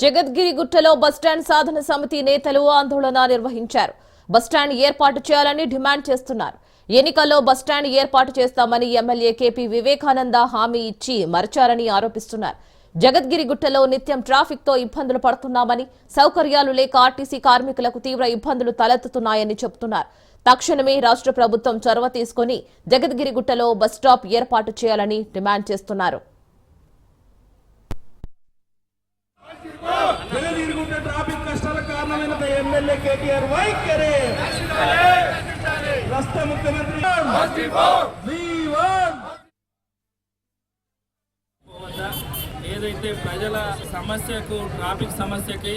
జగద్గిరిగుట్టలో bus stand సాధన సమితి నేతలు ఆందోళన నిర్వహించారు. బస్టాండ్ ఏర్పాటు చేయాలని డిమాండ్ చేస్తున్నారు. ఎన్నికల్లో బస్టాండ్ ఏర్పాటు చేస్తామని ఎమ్మెల్యే కేపీ వివేకానంద హామీ ఇచ్చి మరచారని ఆరోపిస్తున్నారు. జగద్గిరిగుట్టలో నిత్యం ట్రాఫిక్ తో ఇబ్బందులు పడుతున్నామని, సౌకర్యాలు లేక ఆర్టీసీ కార్మికులకు తీవ్ర ఇబ్బందులు తలెత్తుతున్నాయని చెబుతున్నారు. తక్షణమే రాష్ట్ర ప్రభుత్వం చొరవ తీసుకుని జగద్గిరిగుట్టలో బస్ స్టాప్ ఏర్పాటు చేయాలని డిమాండ్ చేస్తున్నారు. ట్రాఫిక్ కష్టాల కారణమైన ఎమ్మెల్యే కేటీఆర్ వైఖరి రాష్ట్ర ముఖ్యమంత్రి ఏదైతే ప్రజల సమస్యకు ట్రాఫిక్ సమస్యకి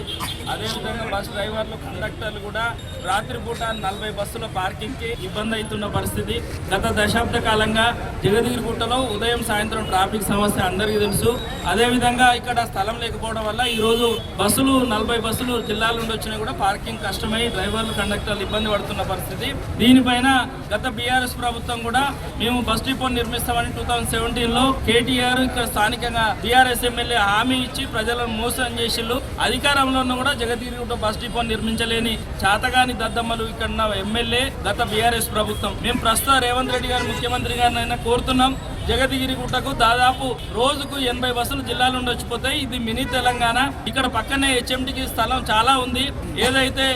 అదేవిధంగా బస్ డ్రైవర్లు కండక్టర్లు కూడా రాత్రిపూట 40 బస్సుల పార్కింగ్కి ఇబ్బంది అవుతున్న పరిస్థితి. గత దశాబ్ద కాలంగా జగద్గిరిగుట్టలో ఉదయం సాయంత్రం ట్రాఫిక్ సమస్య అందరికీ తెలుసు. అదేవిధంగా ఇక్కడ స్థలం లేకపోవడం వల్ల ఈరోజు బస్సులు 40 బస్సులు జిల్లాల నుండి వచ్చినా కూడా పార్కింగ్ కష్టమై డ్రైవర్లు కండక్టర్లు ఇబ్బంది పడుతున్న పరిస్థితి. దీనిపైన గత బీఆర్ఎస్ ప్రభుత్వం కూడా మేము బస్ డిపో నిర్మిస్తామని 2017లో కేటీఆర్ ఇక్కడ స్థానికంగా బీఆర్ఎస్ ఎమ్మెల్యే హామీ ఇచ్చి ప్రజలను మోసం చేసిళ్ళు. అధికారంలో ఉన్న కూడా జగద్గిరిగుట్ట బస్ డిపో నిర్మించలేని చాతగాని దద్దమ్మలు ఇక్కడ ఉన్న ఎమ్మెల్యే గత బీఆర్ఎస్ ప్రభుత్వం. మేము ప్రస్తుత రేవంత్ రెడ్డి గారు ముఖ్యమంత్రి గారినైనా కోరుతున్నాం. జగద్గిరిగుట్టకు దాదాపు రోజుకు 80 బస్సులు జిల్లా నుండి వచ్చిపోతాయి. ఇది మినీ తెలంగాణ. ఇక్కడ పక్కనే హెచ్ఎండికి స్థలం చాలా ఉంది. ఏదైతే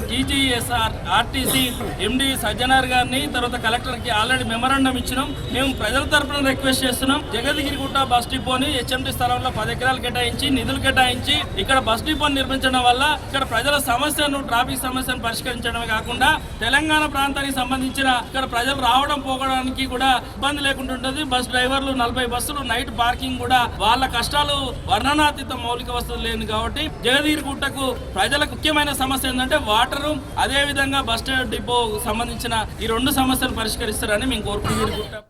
టీజీఎస్ఆర్ ఆర్టీసీ ఎండి సజ్జనార్ గారిని తర్వాత కలెక్టర్కి ఆల్రెడీ మెమరాండం ఇచ్చినాం. మేము ప్రజల తరఫున రిక్వెస్ట్ చేస్తున్నాం. జగద్గిరిగుట్ట బస్ డిపోని హెచ్ఎండి స్థలంలో 10 ఎకరాలు కేటాయించి నిధులు కేటాయించి ఇక్కడ బస్ డిపోని నిర్మించడం వల్ల ఇక్కడ ప్రజల సమస్యను ట్రాఫిక్ సమస్యను పరిష్కరించడమే కాకుండా తెలంగాణ ప్రాంతానికి సంబంధించిన ఇక్కడ ప్రజలు రావడం పోవడానికి కూడా ఇబ్బంది లేకుండా ఉంటుంది. బస్ డ్రైవర్లు 40 బస్సులు నైట్ పార్కింగ్ కూడా వాళ్ళ కష్టాలు వర్ణనాతీత మౌలిక వసతులు లేని కాబట్టి జగద్గిరిగుట్టకు ప్రజలకు ముఖ్యమైన సమస్య ఏంటంటే వాటరు, అదే విధంగా బస్ డిపో సంబంధించిన ఈ 2 సమస్యలు పరిష్కరిస్తారని మేము కోరుకుంటున్నాం.